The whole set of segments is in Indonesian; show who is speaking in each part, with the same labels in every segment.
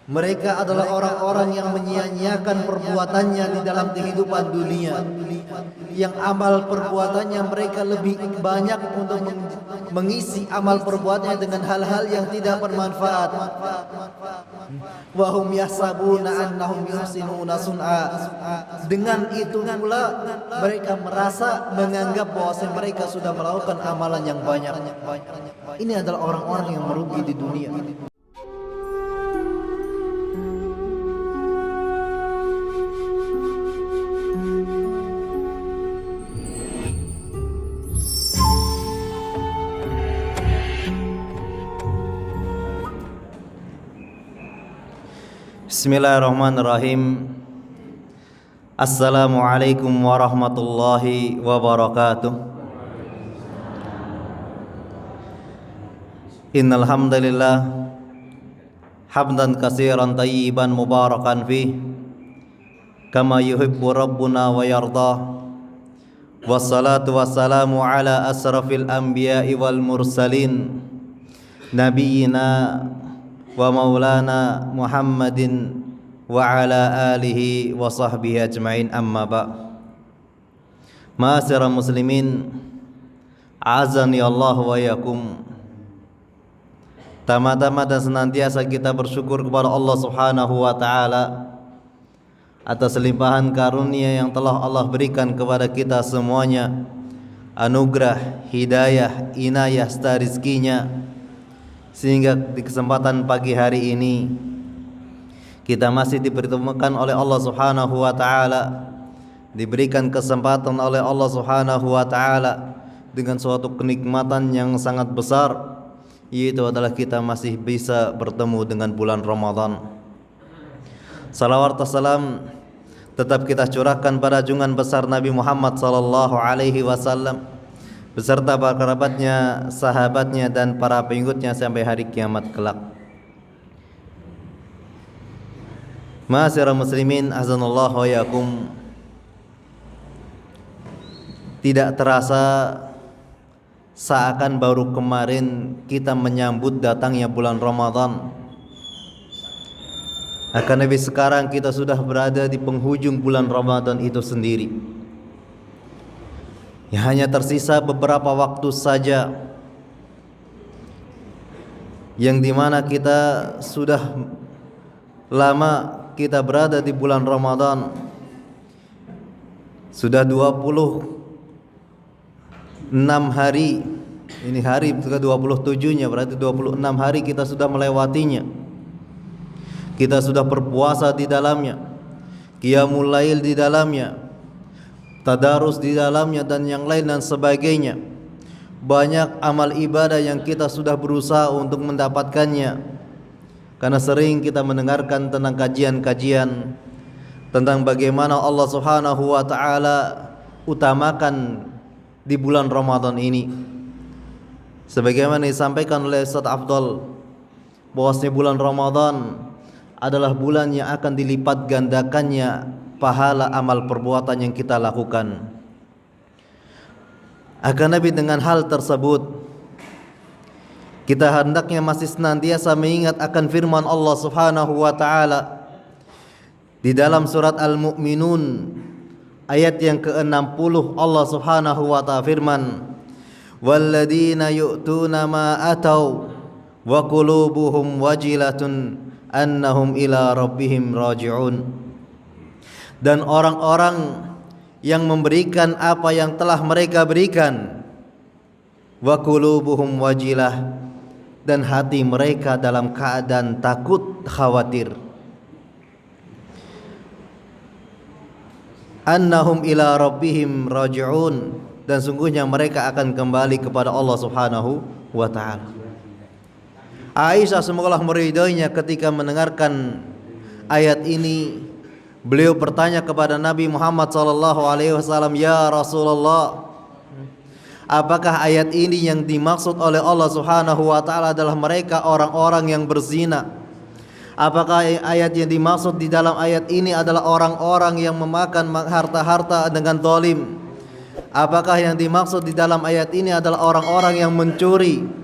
Speaker 1: Mereka adalah orang-orang yang menyia-nyiakan perbuatannya di dalam kehidupan dunia, yang amal perbuatannya mereka lebih banyak untuk mengisi amal perbuatannya dengan hal-hal yang tidak bermanfaat. Wa hum yahsabuna annahum yuhsinuna sun'a. Dengan itu pula mereka merasa menganggap bahwa mereka sudah melakukan amalan yang banyak. Ini adalah orang-orang yang merugi di dunia. Bismillahirrahmanirrahim. Assalamualaikum warahmatullahi wabarakatuh. Innal hamdalillah hamdan katsiran tayyiban mubarakan fih kama yuhibbu rabbuna wa yarda. Wassalatu wassalamu ala asrafil anbiya'i wal mursalin nabiyyina wa maulana Muhammadin wa ala alihi wa sahbihi ajma'in, amma ba'. Ma'asyiral muslimin, azani Allah wa yakum. Tama-tama dan senantiasa kita bersyukur kepada Allah Subhanahu wa taala atas limpahan karunia yang telah Allah berikan kepada kita semuanya, anugerah, hidayah, inayah serta rizkinya, sehingga di kesempatan pagi hari ini kita masih dipertemukan oleh Allah Subhanahu wa taala, diberikan kesempatan oleh Allah Subhanahu wa taala dengan suatu kenikmatan yang sangat besar, yaitu adalah kita masih bisa bertemu dengan bulan Ramadan. Salawat dan salam tetap kita curahkan pada junjungan besar Nabi Muhammad sallallahu alaihi wasallam beserta para kerabatnya, sahabatnya dan para pengikutnya sampai hari kiamat kelak. Ma'asyiral muslimin, azanallahu wa yakum. Tidak terasa seakan baru kemarin kita menyambut datangnya bulan Ramadan. Akan lebih sekarang kita sudah berada di penghujung bulan Ramadan itu sendiri. Ya, hanya tersisa beberapa waktu saja yang dimana kita sudah lama kita berada di bulan Ramadan. Sudah 26 hari. Ini hari ke-27-nya, berarti 26 hari kita sudah melewatinya. Kita sudah berpuasa di dalamnya, qiyamul lail di dalamnya, tadarus di dalamnya dan yang lain dan sebagainya. Banyak amal ibadah yang kita sudah berusaha untuk mendapatkannya, karena sering kita mendengarkan tentang kajian-kajian tentang bagaimana Allah Subhanahu wa taala utamakan di bulan Ramadan ini. Sebagaimana disampaikan oleh Ustaz Afdal, bahwasanya bulan Ramadan adalah bulan yang akan dilipat gandakannya pahala amal perbuatan yang kita lakukan. Akan Nabi dengan hal tersebut kita hendaknya masih senantiasa mengingat akan firman Allah Subhanahu wa taala di dalam surat Al-Mu'minun ayat yang ke-60. Allah Subhanahu wa taala firman, walladzina yu'tuna ma atau wa qulubuhum wajilatun annahum ila rabbihim raji'un. Dan orang-orang yang memberikan apa yang telah mereka berikan, wa qulubuhum wajilah, dan hati mereka dalam keadaan takut, khawatir. Annahum ila rabbihim raji'un, dan sungguhnya mereka akan kembali kepada Allah Subhanahu wa taala. Aisyah semoga Allah meridhoinya ketika mendengarkan ayat ini, beliau bertanya kepada Nabi Muhammad sallallahu alaihi wasallam, "Ya Rasulullah, apakah ayat ini yang dimaksud oleh Allah Subhanahu wa taala adalah mereka orang-orang yang berzina? Apakah ayat yang dimaksud di dalam ayat ini adalah orang-orang yang memakan harta-harta dengan zalim? Apakah yang dimaksud di dalam ayat ini adalah orang-orang yang mencuri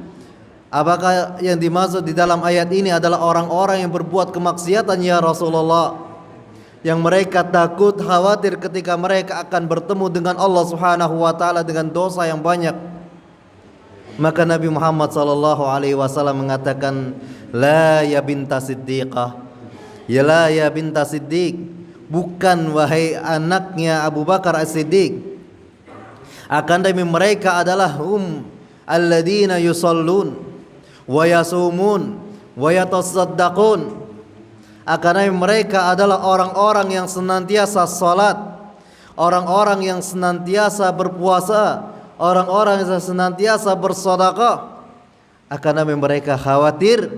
Speaker 1: Apakah yang dimaksud di dalam ayat ini adalah orang-orang yang berbuat kemaksiatan ya Rasulullah, yang mereka takut, khawatir ketika mereka akan bertemu dengan Allah Subhanahu wa taala dengan dosa yang banyak? Maka Nabi Muhammad sallallahu alaihi wasallam mengatakan, la ya binta siddiqah, ya la ya binta siddiq, bukan wahai anaknya Abu Bakar As-Siddiq, akan tapi mereka adalah alladzina yusallun wa yasumun wa yatasaddaqun, akan tapi mereka adalah orang-orang yang senantiasa salat, orang-orang yang senantiasa berpuasa, orang-orang yang senantiasa bersedekah. Akan tapi mereka khawatir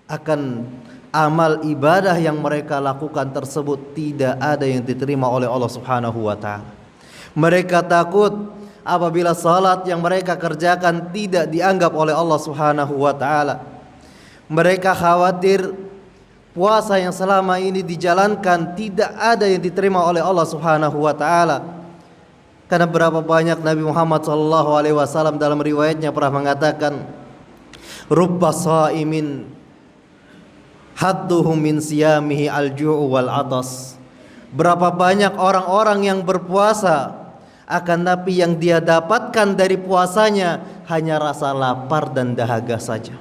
Speaker 1: akan amal ibadah yang mereka lakukan tersebut tidak ada yang diterima oleh Allah Subhanahu wa taala. Mereka takut apabila salat yang mereka kerjakan tidak dianggap oleh Allah Subhanahu wa taala. Mereka khawatir puasa yang selama ini dijalankan tidak ada yang diterima oleh Allah Subhanahu wa taala. Karena berapa banyak Nabi Muhammad sallallahu alaihi wasallam dalam riwayatnya pernah mengatakan, rubba shaimin hadduhum min siyamihi al-ju'u wal atas. Berapa banyak orang-orang yang berpuasa, akan tapi yang dia dapatkan dari puasanya hanya rasa lapar dan dahaga saja.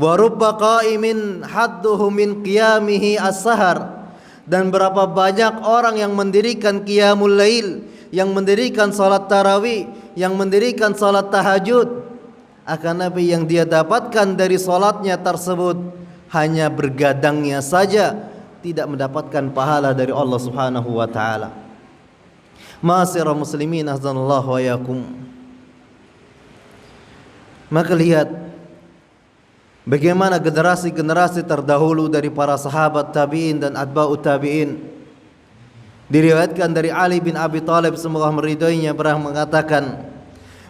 Speaker 1: Wa rubba qaimin hadduhum min qiyamihi as-sahar. Dan berapa banyak orang yang mendirikan qiyamul lail, yang mendirikan salat tarawih, yang mendirikan salat tahajud, akan tapi yang dia dapatkan dari salatnya tersebut hanya bergadangnya saja, tidak mendapatkan pahala dari Allah Subhanahu wa taala. Ma'asyiral muslimin azanallahu wa yakum. Maka lihat bagaimana generasi-generasi terdahulu dari para sahabat tabi'in dan atba'ut tabi'in. Diriwayatkan dari Ali bin Abi Thalib, semoga meridhoinya, pernah mengatakan,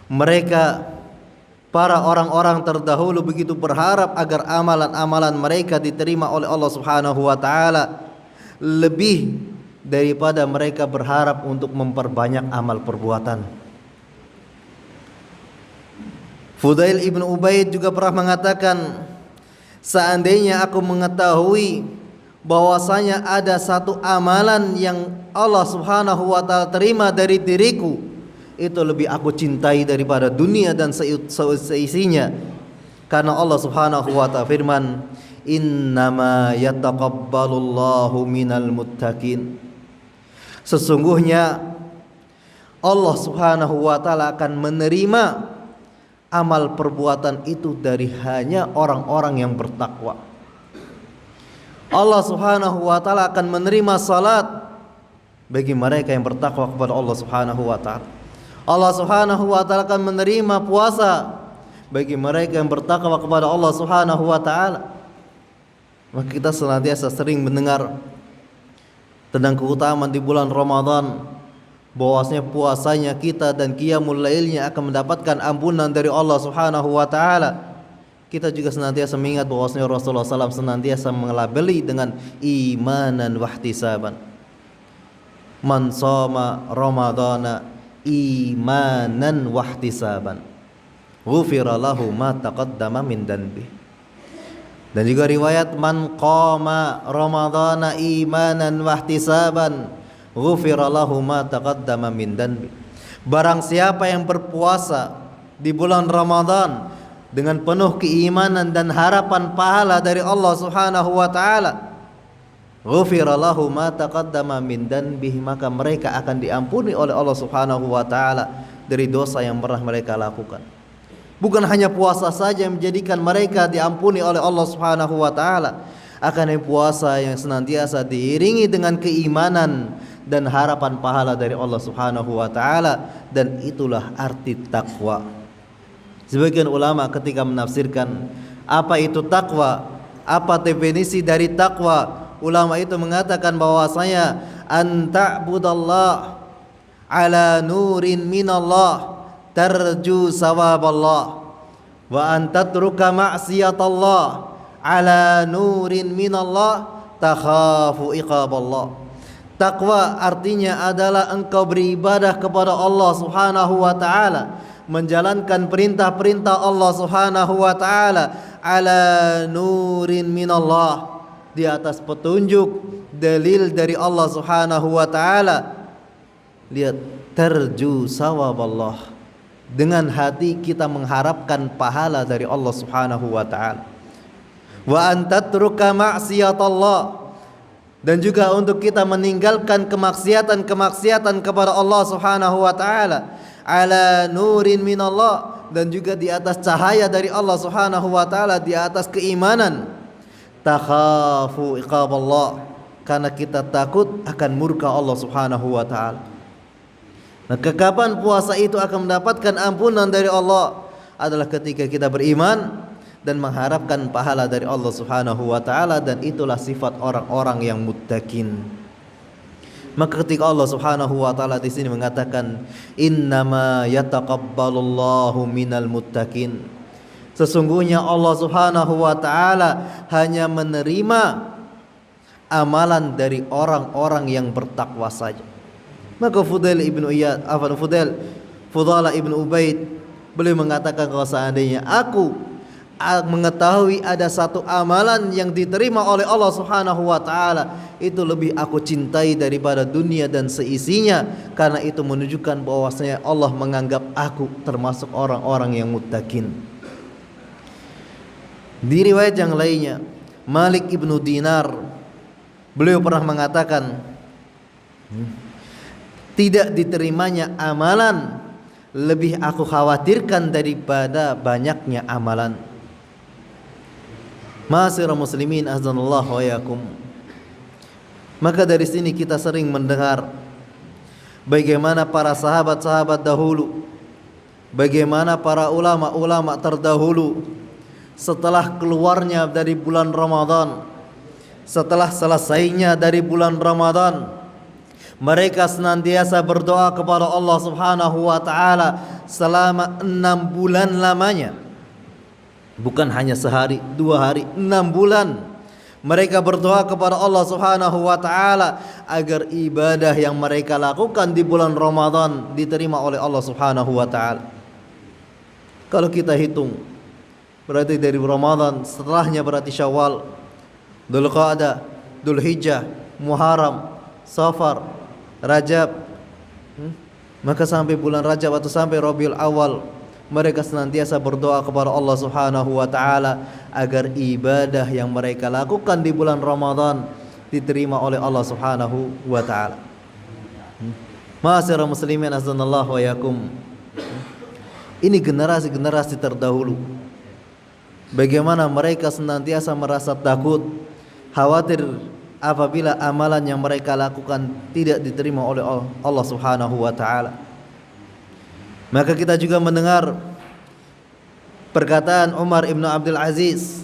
Speaker 1: mereka para orang-orang terdahulu begitu berharap agar amalan-amalan mereka diterima oleh Allah Subhanahu wa taala lebih daripada mereka berharap untuk memperbanyak amal perbuatan. Fudail ibn Ubaid juga pernah mengatakan, seandainya aku mengetahui bahwasanya ada satu amalan yang Allah Subhanahu wa taala terima dari diriku, itu lebih aku cintai daripada dunia dan seisinya. Karena Allah Subhanahu wa taala firman, innama yataqabbalullahu minal muttaqin. Sesungguhnya Allah Subhanahu wa taala akan menerima amal perbuatan itu dari hanya orang-orang yang bertakwa. Allah Subhanahu wa taala akan menerima salat bagi mereka yang bertakwa kepada Allah Subhanahu wa taala. Allah Subhanahu wa taala akan menerima puasa bagi mereka yang bertakwa kepada Allah Subhanahu wa taala. Maka kita senantiasa sering mendengar tentang keutamaan di bulan Ramadan, bahwasanya puasanya kita dan qiyamul lailnya akan mendapatkan ampunan dari Allah Subhanahu wa taala. Kita juga senantiasa mengingat bahwasanya Rasulullah SAW senantiasa mengelabeli dengan imanan wahtisaban. Man shoma ramadhana imanan wahtisaban, ghufira lahu ma taqaddama min dhanbi. Dan juga riwayat man qama ramadhana imanan wahtisaban, ghufira lahu ma taqaddama min dhanbi. Barang siapa yang berpuasa di bulan Ramadan dengan penuh keimanan dan harapan pahala dari Allah Subhanahu wa taala, ghufira lahu ma taqaddama min dhanbihi, maka mereka akan diampuni oleh Allah Subhanahu wa taala dari dosa yang pernah mereka lakukan. Bukan hanya puasa saja yang menjadikan mereka diampuni oleh Allah Subhanahu wa taala, akan puasa yang senantiasa diiringi dengan keimanan dan harapan pahala dari Allah Subhanahu wa taala, dan itulah arti takwa. Sebagian ulama ketika menafsirkan apa itu takwa, apa definisi dari takwa, ulama itu mengatakan bahwasanya an ta'budallah ala nurin minallah tarju sawaballah wa an tatruka ma'siyatallah ala nurin minallah takhafu iqaballah. Takwa artinya adalah engkau beribadah kepada Allah Subhanahu wa taala menjalankan perintah-perintah Allah Subhanahu wa taala ala nurin minallah, di atas petunjuk dalil dari Allah Subhanahu wa taala. Lihat, terju sawaballah, dengan hati kita mengharapkan pahala dari Allah Subhanahu wa taala. Wa antatruka ma'siyatallah, dan juga untuk kita meninggalkan kemaksiatan-kemaksiatan kepada Allah Subhanahu wa taala ala nurin minallah, dan juga di atas cahaya dari Allah Subhanahu wa taala, di atas keimanan. Takhafu iqaballah, karena kita takut akan murka Allah Subhanahu wa taala. Nah, kapan puasa itu akan mendapatkan ampunan dari Allah adalah ketika kita beriman dan mengharapkan pahala dari Allah Subhanahu wa taala, dan itulah sifat orang-orang yang muttaqin. Maka ketika Allah Subhanahu wa taala di sini mengatakan innama yataqabbalullahu minal muttaqin, sesungguhnya Allah Subhanahu wa taala hanya menerima amalan dari orang-orang yang bertakwa saja. Maka Fudail ibn Ubaid beliau mengatakan, kalau seandainya aku mengetahui ada satu amalan yang diterima oleh Allah Subhanahu wa taala, itu lebih aku cintai daripada dunia dan seisinya, karena itu menunjukkan bahwasanya Allah menganggap aku termasuk orang-orang yang muttaqin. Di riwayat yang lainnya, Malik ibnu Dinar beliau pernah mengatakan, tidak diterimanya amalan lebih aku khawatirkan daripada banyaknya amalan. Ma'asyiral muslimin azanallahu wa yakum. Maka dari sini kita sering mendengar bagaimana para sahabat-sahabat dahulu, bagaimana para ulama-ulama terdahulu setelah keluarnya dari bulan Ramadan, setelah selesainya dari bulan Ramadan, mereka senantiasa berdoa kepada Allah Subhanahu wa taala selama 6 bulan lamanya. Bukan hanya sehari, 2 hari, 6 bulan. Mereka berdoa kepada Allah Subhanahu wa taala agar ibadah yang mereka lakukan di bulan Ramadan diterima oleh Allah Subhanahu wa taala. Kalau kita hitung, berarti dari Ramadan, setelahnya berarti Syawal, Dzulqa'dah, Dzulhijjah, Muharram, Safar, Rajab, maka sampai bulan Rajab atau sampai Rabiul Awal, mereka senantiasa berdoa kepada Allah Subhanahu wa taala agar ibadah yang mereka lakukan di bulan Ramadan diterima oleh Allah Subhanahu wa taala. Ma'asyiral muslimin azanallahu wa yakum. Ini generasi-generasi terdahulu, bagaimana mereka senantiasa merasa takut, khawatir apabila amalan yang mereka lakukan tidak diterima oleh Allah Subhanahu wa taala. Maka kita juga mendengar perkataan Umar ibn Abdul Aziz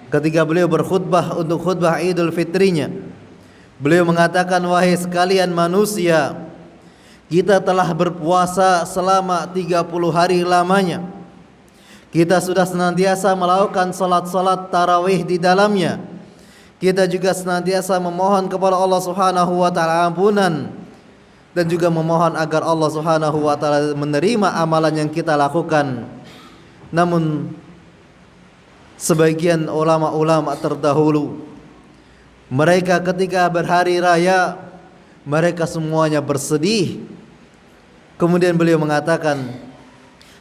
Speaker 1: ketika beliau berkhutbah untuk khutbah Idul Fitrinya. Beliau mengatakan, wahai sekalian manusia, kita telah berpuasa selama 30 hari lamanya. Kita sudah senantiasa melakukan salat-salat tarawih di dalamnya. Kita juga senantiasa memohon kepada Allah Subhanahu wa taala ampunan, dan juga memohon agar Allah Subhanahu wa taala menerima amalan yang kita lakukan. Namun sebagian ulama-ulama terdahulu, mereka ketika berhari raya, mereka semuanya bersedih. Kemudian beliau mengatakan,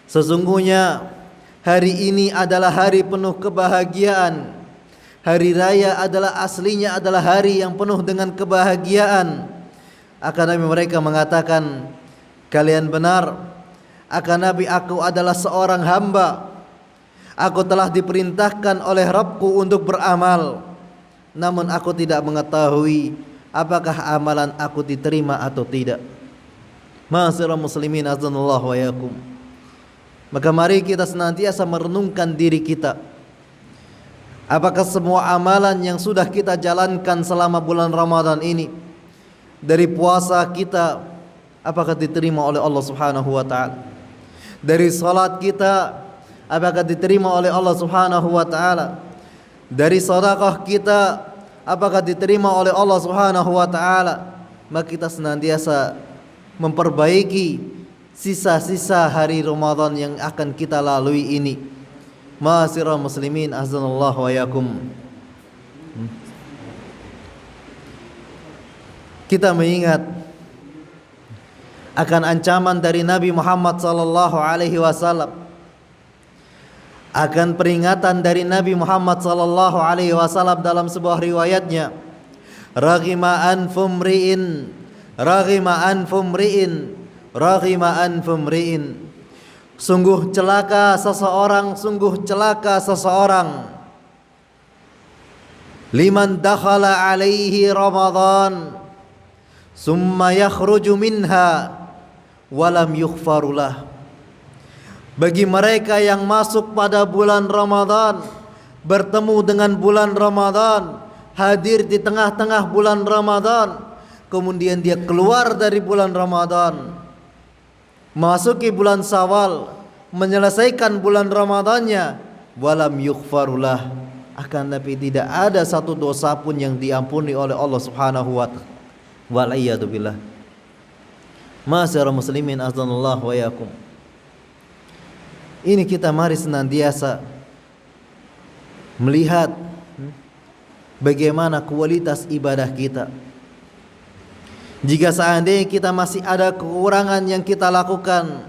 Speaker 1: sesungguhnya hari ini adalah hari penuh kebahagiaan. Hari raya adalah aslinya adalah hari yang penuh dengan kebahagiaan. Akan Nabi mereka mengatakan, kalian benar, akan Nabi aku adalah seorang hamba. Aku telah diperintahkan oleh Rabbku untuk beramal, namun aku tidak mengetahui apakah amalan aku diterima atau tidak. Ma'asyiral muslimin azanallahu wa yakum. Maka mari kita senantiasa merenungkan diri kita. Apakah semua amalan yang sudah kita jalankan selama bulan Ramadan ini, dari puasa kita, apakah diterima oleh Allah Subhanahu wa taala? Dari salat kita, apakah diterima oleh Allah Subhanahu wa taala? Dari sedekah kita, apakah diterima oleh Allah Subhanahu wa taala? Maka kita senantiasa memperbaiki sisa-sisa hari Ramadan yang akan kita lalui ini. Ma'asyiral muslimin azanallahu wa yakum. Kita mengingat akan ancaman dari Nabi Muhammad sallallahu alaihi wasallam, akan peringatan dari Nabi Muhammad sallallahu alaihi wasallam dalam sebuah riwayatnya, raghima anfumri'in, raghima anfumri'in, raghima anfumri'in. Sungguh celaka seseorang, sungguh celaka seseorang, liman dakhala alaihi Ramadan summa yakhruju minha walam yughfarulah. Bagi mereka yang masuk pada bulan Ramadan, bertemu dengan bulan Ramadan, hadir di tengah-tengah bulan Ramadan, kemudian dia keluar dari bulan Ramadan, masuki bulan Syawal, menyelesaikan bulan Ramadannya, walam yughfarulah, akan tapi tidak ada satu dosa pun yang diampuni oleh Allah Subhanahu wa ta'ala. Wal'iyadu billah. Ma'asyiral muslimin azanallahu wa yakum. Ini kita mari senantiasa melihat bagaimana kualitas ibadah kita. Jika seandainya kita masih ada kekurangan yang kita lakukan,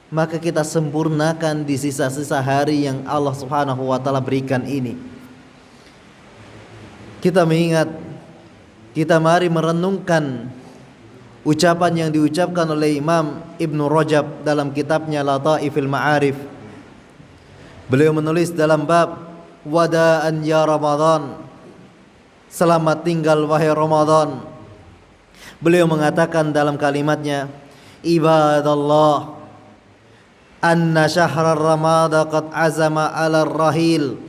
Speaker 1: maka kita sempurnakan di sisa-sisa hari yang Allah Subhanahu wa ta'ala berikan ini. Kita mengingat, kita mari merenungkan ucapan yang diucapkan oleh Imam Ibnu Rajab dalam kitabnya Lataifil Ma'arif. Beliau menulis dalam bab Wada'an ya Ramadan, selamat tinggal wahai Ramadan. Beliau mengatakan dalam kalimatnya, ibadallah, anna syahrar ramada qad azama ala rahil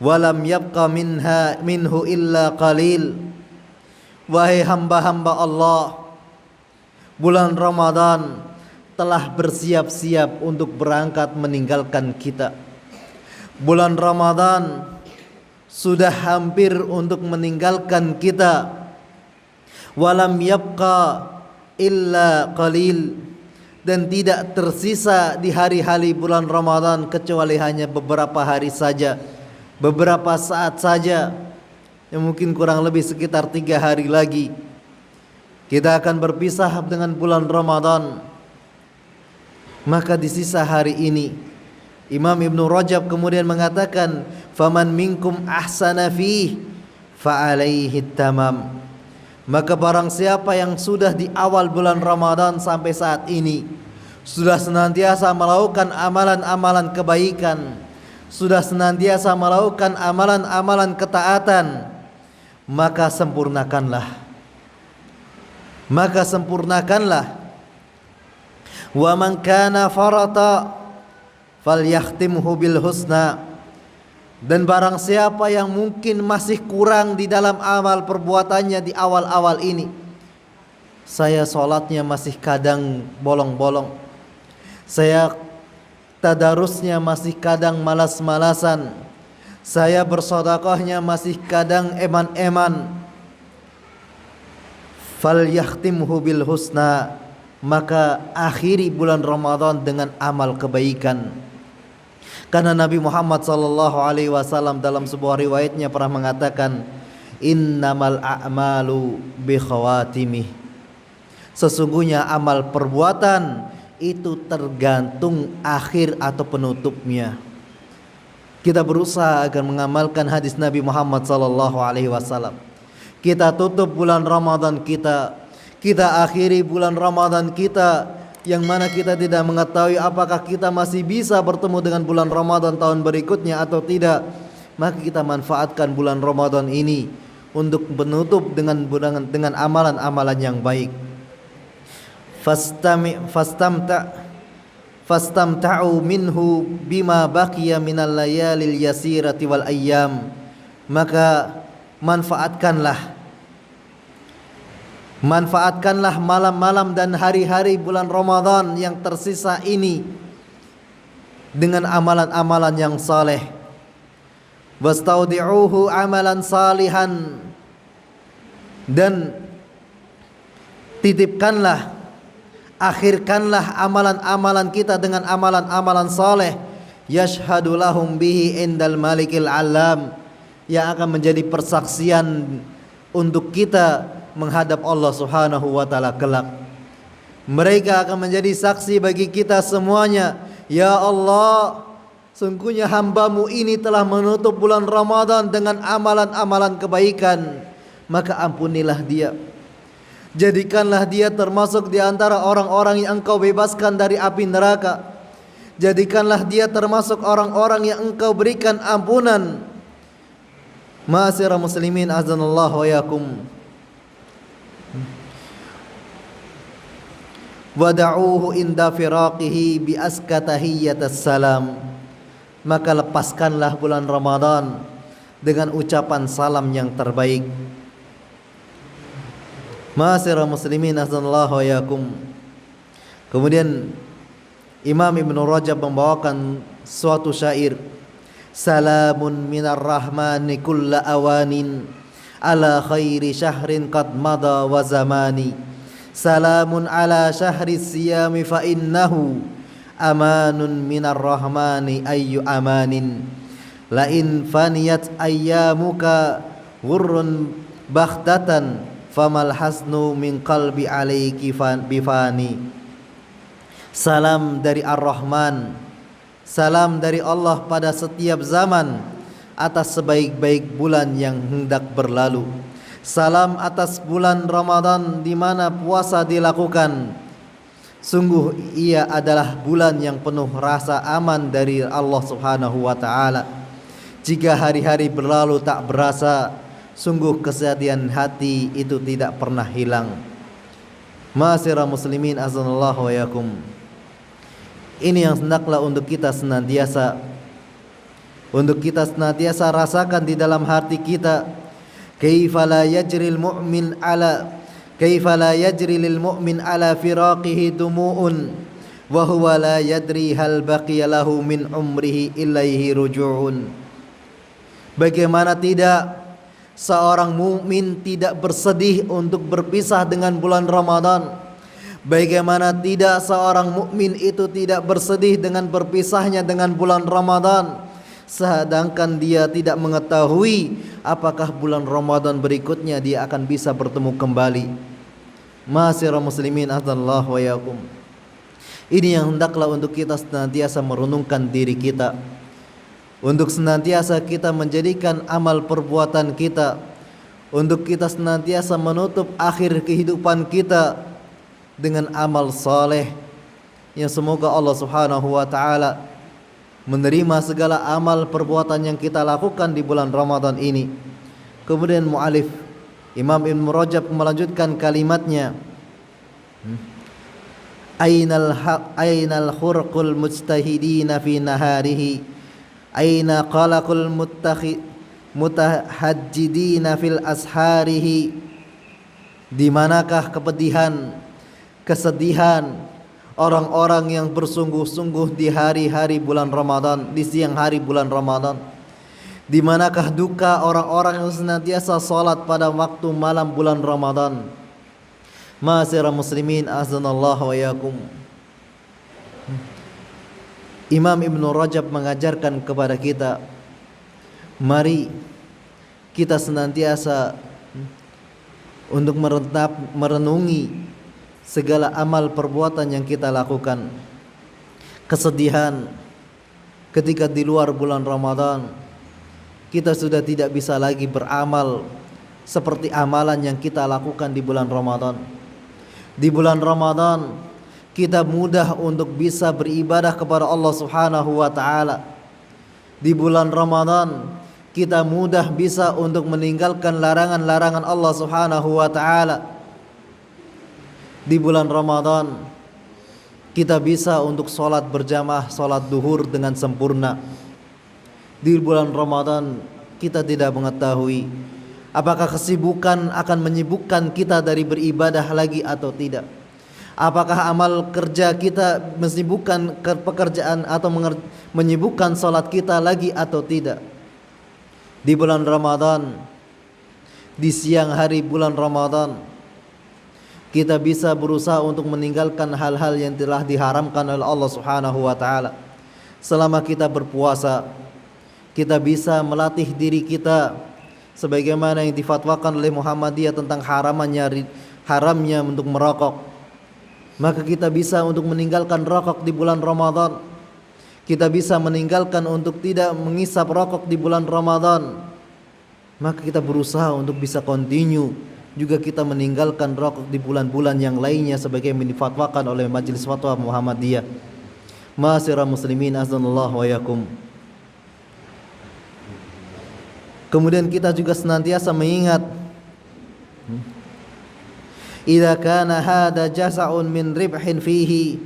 Speaker 1: walam yabqa minhu illa qalil. Wahai hamba-hamba Allah, bulan Ramadan telah bersiap-siap untuk berangkat meninggalkan kita. Bulan Ramadan sudah hampir untuk meninggalkan kita. Walam yabqa illa qalil, dan tidak tersisa di hari-hari bulan Ramadan kecuali hanya beberapa hari saja, beberapa saat saja, yang mungkin kurang lebih sekitar 3 hari lagi kita akan berpisah dengan bulan Ramadan. Maka di sisa hari ini Imam Ibnu Rajab kemudian mengatakan, faman minkum ahsana fih fa alaihi tamam. Maka barang siapa yang sudah di awal bulan Ramadan sampai saat ini sudah senantiasa melakukan amalan-amalan kebaikan, sudah senantiasa melakukan amalan-amalan ketaatan, maka sempurnakanlah. Maka sempurnakanlah. Wa man kana farata falyahtimhu bil husna. Dan barang siapa yang mungkin masih kurang di dalam amal perbuatannya di awal-awal ini, saya sholatnya masih kadang bolong-bolong, saya tadarusnya masih kadang malas-malasan, saya bersedekahnya masih kadang eman-eman, falyahtimhu bil husna, maka akhiri bulan Ramadan dengan amal kebaikan. Karena Nabi Muhammad SAW dalam sebuah riwayatnya pernah mengatakan, innamal a'malu bi khawatimih. Sesungguhnya amal perbuatan itu tergantung akhir atau penutupnya. Kita berusaha agar mengamalkan hadis Nabi Muhammad SAW. Kita tutup bulan Ramadan kita akhiri bulan Ramadan kita, yang mana kita tidak mengetahui apakah kita masih bisa bertemu dengan bulan Ramadan tahun berikutnya atau tidak. Maka kita manfaatkan bulan Ramadan ini untuk menutup dengan amalan-amalan yang baik. Fastamta'u minhu bima baqiya minal layalil yasirati wal ayyam. Maka manfaatkanlah malam-malam dan hari-hari bulan Ramadan yang tersisa ini dengan amalan-amalan yang saleh. Wastaudi'uhu amalan salihan, dan titipkanlah Akhirkanlah amalan-amalan kita dengan amalan-amalan saleh. Yashhadu lahum bihi indal malikil alam, yang akan menjadi persaksian untuk kita menghadap Allah Subhanahu wa taala kelak. Mereka akan menjadi saksi bagi kita semuanya. Ya Allah, sungguhnya hamba-Mu ini telah menutup bulan Ramadan dengan amalan-amalan kebaikan, maka ampunilah dia. Jadikanlah dia termasuk di antara orang-orang yang Engkau bebaskan dari api neraka. Jadikanlah dia termasuk orang-orang yang Engkau berikan ampunan. Ma'asyiral muslimin azanallahu wa yakum. Wada'uhu inda firaqihi bi askatahiyyatas salam. Maka lepaskanlah bulan Ramadan dengan ucapan salam yang terbaik. Ma'asyiral muslimin azanallahu wa yakum. Kemudian Imam Ibnu Rajab membawakan suatu syair. Salamun minar rahmani kulla awanin ala khairi syahrin qad mada wa zamani. Salamun ala syahri siyami fa innahu amanun minar rahmani ayyu amanin. La in faniyat ayyamuka ghurrun baghtatan famal hasnu min qalbi alaiki bifani. Salam dari Ar-Rahman, salam dari Allah pada setiap zaman atas sebaik-baik bulan yang hendak berlalu. Salam atas bulan Ramadan di mana puasa dilakukan. Sungguh ia adalah bulan yang penuh rasa aman dari Allah Subhanahu wa taala. Jika hari-hari berlalu tak berasa, sungguh kesedihan hati itu tidak pernah hilang. Ma'asyiral muslimin azanallahu wa yakum. Ini yang hendaklah untuk kita senantiasa rasakan di dalam hati kita. Kaifa la yajri lil mu'min ala firaqihi dumu'un wa huwa la yadri hal baqiya lahu min umrihi ilaihi ruju'un. Bagaimana tidak seorang mukmin tidak bersedih untuk berpisah dengan bulan Ramadan? Bagaimana tidak seorang mukmin itu tidak bersedih dengan berpisahnya dengan bulan Ramadan, sedangkan dia tidak mengetahui apakah bulan Ramadan berikutnya dia akan bisa bertemu kembali. Ma'asyiral muslimin azallahu wa yakum. Ini yang hendaklah untuk kita senantiasa merenungkan diri kita, untuk senantiasa kita menjadikan amal perbuatan kita, untuk kita senantiasa menutup akhir kehidupan kita dengan amal saleh yang semoga Allah Subhanahu wa taala menerima segala amal perbuatan yang kita lakukan di bulan Ramadan ini. Kemudian mu'alif Imam Ibnu Rajab melanjutkan kalimatnya. Ainal khurqul mujtahidina fi naharihi, aina qalaqul mutahajjidina fil asharihi. Di manakah kesedihan orang-orang yang bersungguh-sungguh di hari-hari bulan Ramadan, di siang hari bulan Ramadan? Di manakah duka orang-orang yang senantiasa salat pada waktu malam bulan Ramadan? Ma'asyiral muslimin azanallahu wa yakum. Imam Ibnu Rajab mengajarkan kepada kita, mari kita senantiasa untuk merenungi segala amal perbuatan yang kita lakukan. Kesedihan ketika di luar bulan Ramadan, kita sudah tidak bisa lagi beramal seperti amalan yang kita lakukan di bulan Ramadan. Di bulan Ramadan kita mudah untuk bisa beribadah kepada Allah Subhanahu wa taala. Di bulan Ramadan kita mudah bisa untuk meninggalkan larangan-larangan Allah Subhanahu wa taala. Di bulan Ramadan kita bisa untuk sholat berjamaah, sholat duhur dengan sempurna. Di bulan Ramadan kita tidak mengetahui apakah kesibukan akan menyibukkan kita dari beribadah lagi atau tidak. Apakah amal kerja kita menyibukkan pekerjaan atau menyibukkan sholat kita lagi atau tidak. Di bulan Ramadan, di siang hari bulan Ramadan, Kita bisa berusaha untuk meninggalkan hal-hal yang telah diharamkan oleh Allah Subhanahu wa taala. Selama kita berpuasa, kita bisa melatih diri kita sebagaimana yang difatwakan oleh Muhammadiyah tentang haramnya untuk merokok. Maka kita bisa untuk meninggalkan rokok di bulan Ramadan. Kita bisa meninggalkan untuk tidak mengisap rokok di bulan Ramadan. Maka kita berusaha untuk bisa continue juga kita meninggalkan rokok di bulan-bulan yang lainnya sebagai yang difatwakan oleh Majelis Fatwa Muhammadiyah. Ma'asyiral muslimin azanallahu wa yakum. Kemudian kita juga senantiasa mengingat idza kana hada jaza'un min ribhin fihi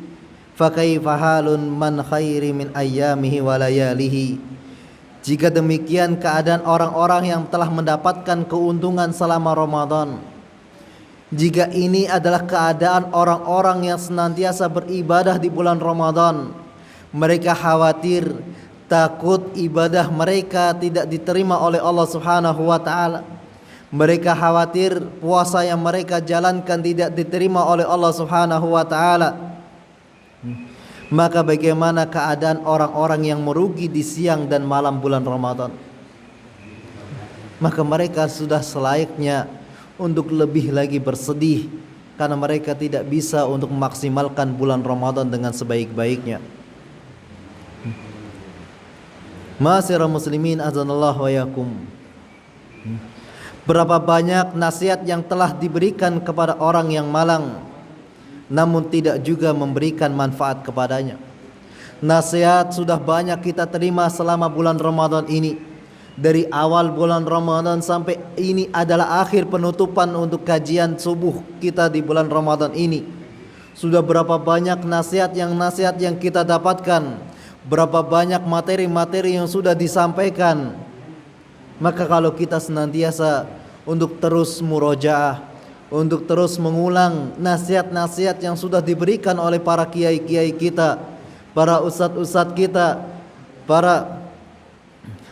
Speaker 1: fa kaifa halun man khairi min ayyamihi wa layalihi. Jika demikian keadaan orang-orang yang telah mendapatkan keuntungan selama Ramadan, jika ini adalah keadaan orang-orang yang senantiasa beribadah di bulan Ramadan, mereka khawatir takut ibadah mereka tidak diterima oleh Allah Subhanahu wa taala. Mereka khawatir puasa yang mereka jalankan tidak diterima oleh Allah Subhanahu wa taala. Maka bagaimana keadaan orang-orang yang merugi di siang dan malam bulan Ramadan? Maka mereka sudah selayaknya untuk lebih lagi bersedih karena mereka tidak bisa untuk memaksimalkan bulan Ramadan dengan sebaik-baiknya. Ma'asyiral muslimin azanallahu wa yakum. Berapa banyak nasihat yang telah diberikan kepada orang yang malang namun tidak juga memberikan manfaat kepadanya. Nasihat sudah banyak kita terima selama bulan Ramadan ini. Dari awal bulan Ramadan sampai ini adalah akhir penutupan untuk kajian subuh kita di bulan Ramadan ini. Sudah berapa banyak nasihat yang kita dapatkan, berapa banyak materi-materi yang sudah disampaikan. Maka kalau kita senantiasa untuk terus murojaah, untuk terus mengulang nasihat-nasihat yang sudah diberikan oleh para kiai-kiai kita, para ustadz-ustadz kita, para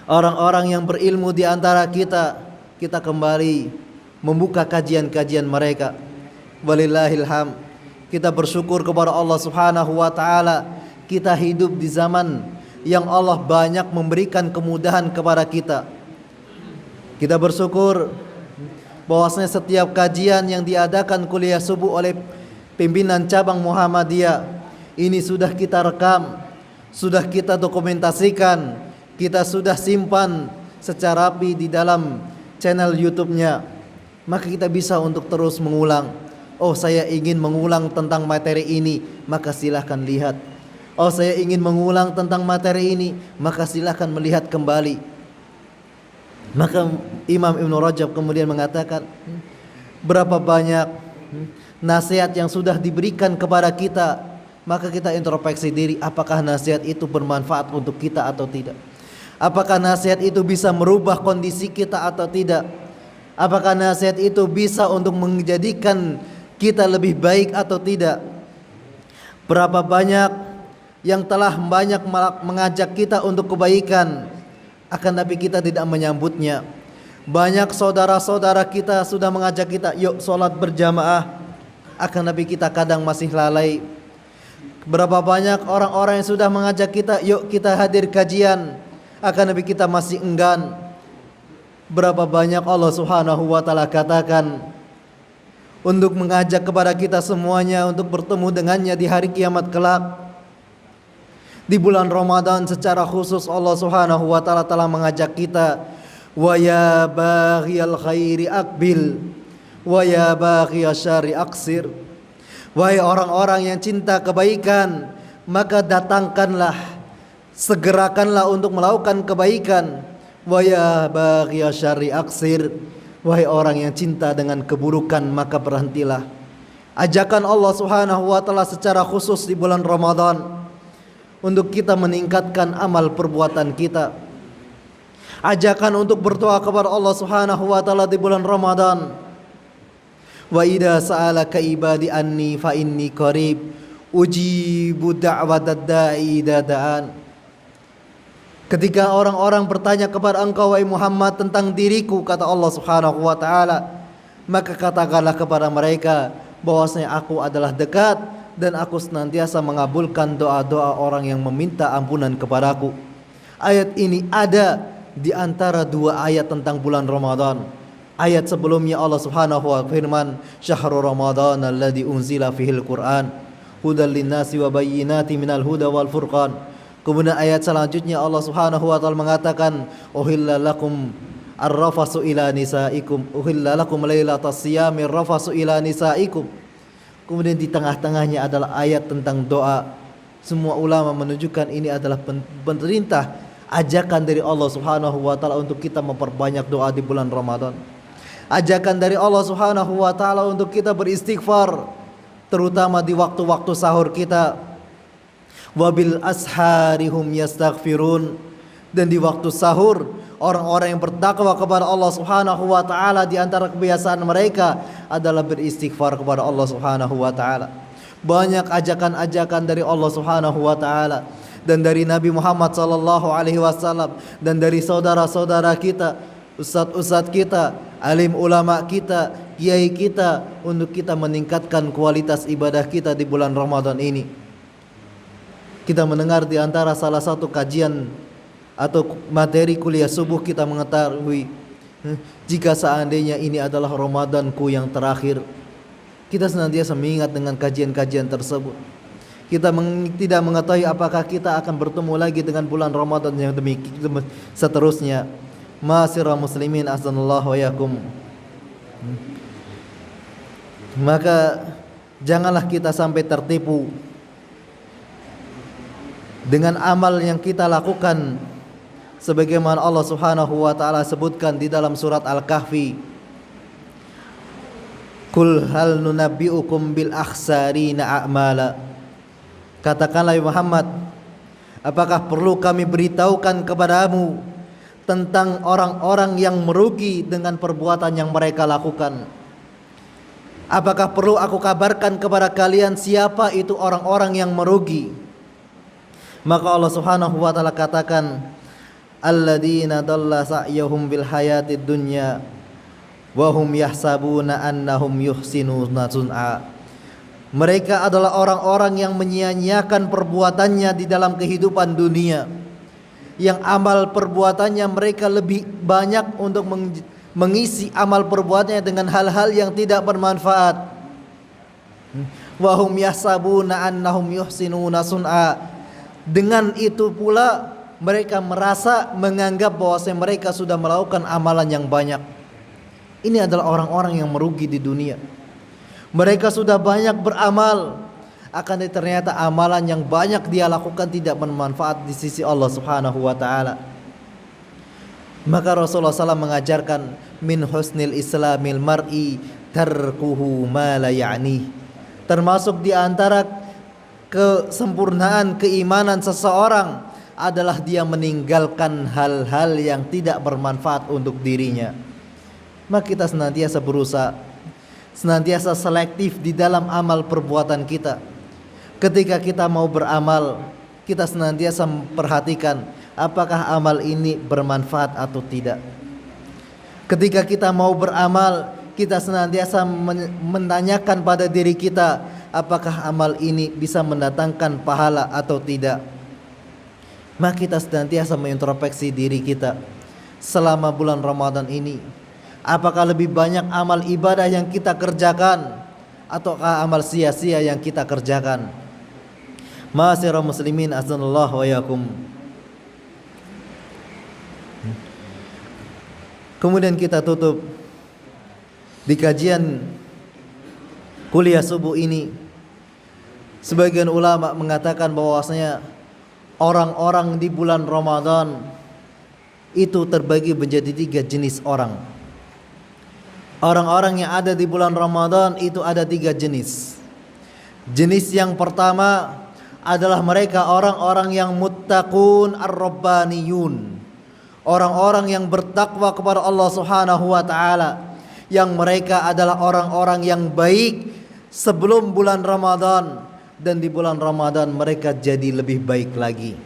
Speaker 1: orang-orang yang berilmu di antara kita, kita kembali membuka kajian-kajian mereka. Walillahilham. Kita bersyukur kepada Allah Subhanahu wa taala, kita hidup di zaman yang Allah banyak memberikan kemudahan kepada kita. Kita bersyukur bahwasanya setiap kajian yang diadakan kuliah subuh oleh pimpinan cabang Muhammadiyah ini sudah kita rekam, sudah kita dokumentasikan, kita sudah simpan secara rapi di dalam channel YouTube-nya. Maka kita bisa untuk terus mengulang. Oh, saya ingin mengulang tentang materi ini, maka silahkan lihat. Oh, saya ingin mengulang tentang materi ini, maka silahkan melihat kembali. Maka Imam Ibn Rajab kemudian mengatakan, berapa banyak nasihat yang sudah diberikan kepada kita, maka kita introspeksi diri, apakah nasihat itu bermanfaat untuk kita atau tidak? Apakah nasihat itu bisa merubah kondisi kita atau tidak? Apakah nasihat itu bisa untuk menjadikan kita lebih baik atau tidak? Berapa banyak yang telah banyak mengajak kita untuk kebaikan, akan tapi kita tidak menyambutnya. Banyak saudara-saudara kita sudah mengajak kita, yuk sholat berjamaah, akan tapi kita kadang masih lalai. Berapa banyak orang-orang yang sudah mengajak kita, yuk kita hadir kajian, akan tapi kita masih enggan. Berapa banyak Allah Subhanahu wa taala katakan untuk mengajak kepada kita semuanya untuk bertemu dengannya di hari kiamat kelak. Di bulan Ramadan secara khusus Allah Subhanahu wa taala telah mengajak kita, wa ya baghiyal khairi aqbil wa ya baghiyasy syarri aqsir. Wahai orang-orang yang cinta kebaikan, maka datangkanlah, segerakanlah untuk melakukan kebaikan. Wa ya baghiyasy syarri aqsir. Wahai orang yang cinta dengan keburukan, maka berhentilah. Ajakan Allah Subhanahu wa taala secara khusus di bulan Ramadan untuk kita meningkatkan amal perbuatan kita. Ajakan untuk berdoa kepada Allah Subhanahu wa taala di bulan Ramadan. Wa idza sa'alaka ibadi anni fa inni qarib ujibu da'watad da'i idza da'an. Ketika orang-orang bertanya kepada engkau wahai Muhammad tentang diriku, kata Allah Subhanahu wa taala, maka katakanlah kepada mereka, bahwasanya aku adalah dekat dan aku senantiasa mengabulkan doa-doa orang yang meminta ampunan kepadaku. Ayat ini ada di antara dua ayat tentang bulan Ramadan. Ayat sebelumnya Allah Subhanahu wa firman, "Syahrul Ramadan alladzi unzila fihil Qur'an hudal linnasi wa bayyinatin minal huda wal furqan." Kemudian ayat selanjutnya Allah Subhanahu wa taala mengatakan, "Uhilla lakum ar-rafasu ila nisaikum, uhilla lakum lailatas siyami ar-rafasu ila nisaikum." Kemudian di tengah-tengahnya adalah ayat tentang doa. Semua ulama menunjukkan ini adalah perintah, ajakan dari Allah Subhanahu wa taala untuk kita memperbanyak doa di bulan Ramadan. Ajakan dari Allah Subhanahu wa taala untuk kita beristighfar, terutama di waktu-waktu sahur kita. Wabil asharihum yastaghfirun, dan di waktu sahur orang-orang yang bertakwa kepada Allah Subhanahu wa taala di antara kebiasaan mereka adalah beristighfar kepada Allah Subhanahu wa taala. Banyak ajakan-ajakan dari Allah Subhanahu wa taala dan dari Nabi Muhammad sallallahu alaihi wasallam dan dari saudara-saudara kita, ustadz-ustadz kita, alim ulama kita, kiai kita, untuk kita meningkatkan kualitas ibadah kita di bulan Ramadan ini. Kita mendengar di antara salah satu kajian atau materi kuliah subuh, kita mengetahui jika seandainya ini adalah Ramadanku yang terakhir. Kita senantiasa mengingat dengan kajian-kajian tersebut. Kita tidak mengetahui apakah kita akan bertemu lagi dengan bulan Ramadan yang demikian seterusnya. Ma'asyiral muslimin azanallahu wa yakum. Maka janganlah kita sampai tertipu dengan amal yang kita lakukan, sebagaimana Allah Subhanahu wa taala sebutkan di dalam surat Al-Kahfi, "Qul hal nunabbi'ukum bil akhsarina a'mala." Katakanlah Muhammad, apakah perlu kami beritahukan kepadamu tentang orang-orang yang merugi dengan perbuatan yang mereka lakukan? Apakah perlu aku kabarkan kepada kalian siapa itu orang-orang yang merugi? Maka Allah Subhanahu wa taala katakan, "Alladzina dalla sa'yuhum bil hayatid dunya wa hum yahsabuna annahum yuhsinuna sun'a." Mereka adalah orang-orang yang menyia-nyiakan perbuatannya di dalam kehidupan dunia, yang amal perbuatannya mereka lebih banyak untuk mengisi amal perbuatannya dengan hal-hal yang tidak bermanfaat. Wa hum yahsabuna annahum yuhsinuna sun'a. Dengan itu pula mereka merasa menganggap bahwasanya mereka sudah melakukan amalan yang banyak. Ini adalah orang-orang yang merugi di dunia. Mereka sudah banyak beramal, akan ternyata amalan yang banyak dia lakukan tidak bermanfaat di sisi Allah Subhanahu wa taala. Maka Rasulullah SAW mengajarkan, min husnil islamil mar'i tarkuhu ma la ya'ni. Termasuk di antara kesempurnaan keimanan seseorang adalah dia meninggalkan hal-hal yang tidak bermanfaat untuk dirinya. Maka kita senantiasa berusaha, senantiasa selektif di dalam amal perbuatan kita. Ketika kita mau beramal, kita senantiasa memperhatikan apakah amal ini bermanfaat atau tidak. Ketika kita mau beramal, kita senantiasa menanyakan pada diri kita, apakah amal ini bisa mendatangkan pahala atau tidak. Maka kita senantiasa mengintrospeksi diri kita selama bulan Ramadan ini. Apakah lebih banyak amal ibadah yang kita kerjakan ataukah amal sia-sia yang kita kerjakan? Ma'asyiral muslimin azanallahu wa yakum. Kemudian kita tutup di kajian kuliah subuh ini. Sebagian ulama mengatakan bahwasanya orang-orang di bulan Ramadan itu terbagi menjadi 3 jenis orang. Orang-orang yang ada di bulan Ramadan itu ada 3 jenis. Jenis yang pertama adalah mereka orang-orang yang muttaqun ar-rabbaniyun, orang-orang yang bertakwa kepada Allah Subhanahu wa taala, yang mereka adalah orang-orang yang baik sebelum bulan Ramadan, dan di bulan Ramadan mereka jadi lebih baik lagi.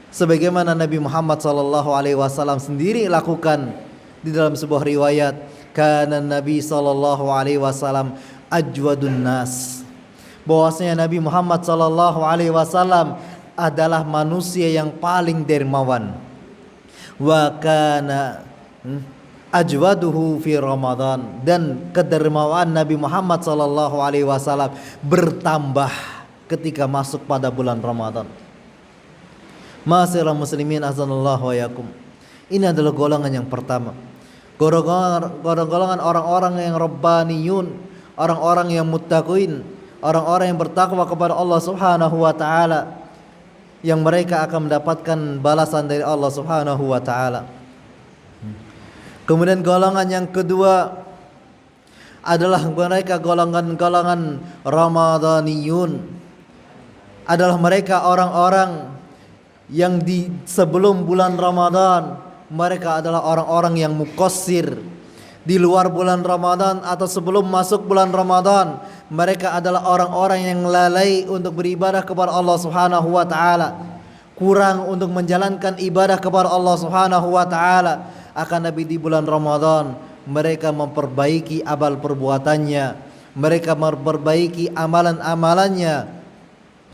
Speaker 1: Sebagaimana Nabi Muhammad SAW sendiri lakukan di dalam sebuah riwayat, kana Nabi SAW ajwadun nas, bahwasanya Nabi Muhammad sallallahu alaihi wasallam adalah manusia yang paling dermawan. Wa kana ajwaduhu fi Ramadan, dan kedermawaan Nabi Muhammad sallallahu alaihi wasallam bertambah ketika masuk pada bulan Ramadan. Ma'asyiral muslimin azanallahu wa yakum. Ini adalah golongan yang pertama. Golongan orang-orang yang rabbaniyun, orang-orang yang muttaqin, orang-orang yang bertakwa kepada Allah Subhanahu wa taala, yang mereka akan mendapatkan balasan dari Allah Subhanahu wa taala. Kemudian golongan yang kedua adalah mereka golongan Ramadaniyun, adalah mereka orang-orang yang di sebelum bulan Ramadan mereka adalah orang-orang yang muqassir. Di luar bulan Ramadan atau sebelum masuk bulan Ramadan mereka adalah orang-orang yang lalai untuk beribadah kepada Allah Subhanahu wa taala, kurang untuk menjalankan ibadah kepada Allah Subhanahu wa taala. Akan Nabi di bulan Ramadan mereka memperbaiki amal perbuatannya, mereka memperbaiki amalan-amalannya.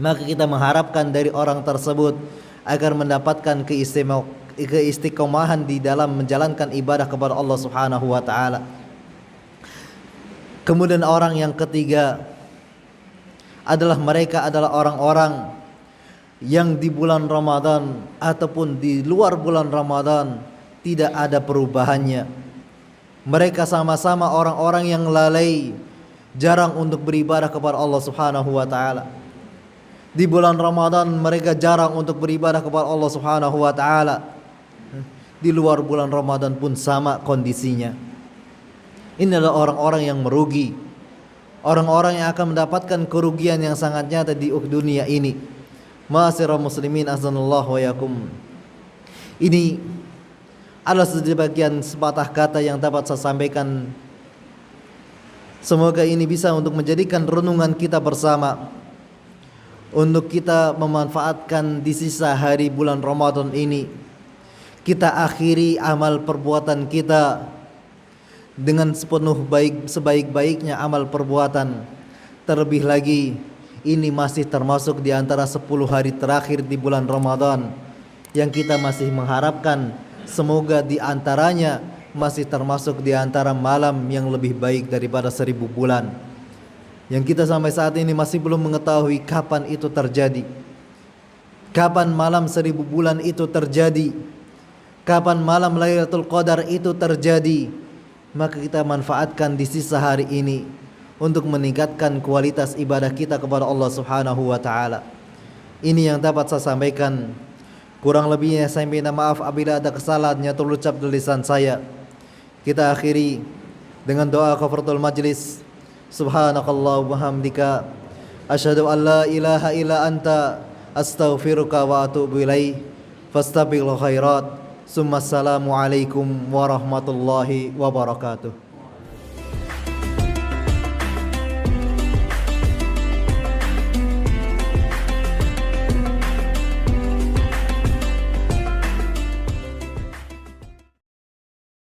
Speaker 1: Maka kita mengharapkan dari orang tersebut agar mendapatkan keistiqomahan di dalam menjalankan ibadah kepada Allah Subhanahu wa taala. Kemudian orang yang ketiga adalah mereka adalah orang-orang yang di bulan Ramadan ataupun di luar bulan Ramadan tidak ada perubahannya. Mereka sama-sama orang-orang yang lalai, jarang untuk beribadah kepada Allah Subhanahu wa taala. Di bulan Ramadan mereka jarang untuk beribadah kepada Allah Subhanahu wa taala. Di luar bulan Ramadan pun sama kondisinya. Ini adalah orang-orang yang merugi, orang-orang yang akan mendapatkan kerugian yang sangat nyata di dunia ini. Ma'asyiral muslimin azanallahu wa yakum. Ini adalah sebagian sepatah kata yang dapat saya sampaikan. Semoga ini bisa untuk menjadikan renungan kita bersama, untuk kita memanfaatkan di sisa hari bulan Ramadan ini. Kita akhiri amal perbuatan kita dengan sebaik-baiknya amal perbuatan. Terlebih lagi ini masih termasuk di antara 10 hari terakhir di bulan Ramadan, yang kita masih mengharapkan semoga di antaranya masih termasuk di antara malam yang lebih baik daripada 1000 bulan. Yang kita sampai saat ini masih belum mengetahui kapan itu terjadi, kapan malam 1000 bulan itu terjadi, kapan malam Lailatul Qadar itu terjadi. Maka kita manfaatkan di sisa hari ini untuk meningkatkan kualitas ibadah kita kepada Allah Subhanahu wa taala. Ini yang dapat saya sampaikan. Kurang lebihnya saya minta maaf apabila ada kesalahan yang terucap dari lisan saya. Kita akhiri dengan doa kafaratul majlis. Subhanakallahumma wa hamdika asyhadu an la ilaha illa anta astaghfiruka wa atubu ilaik. Fastabiqul khairat. Assalamu alaikum warahmatullahi wabarakatuh.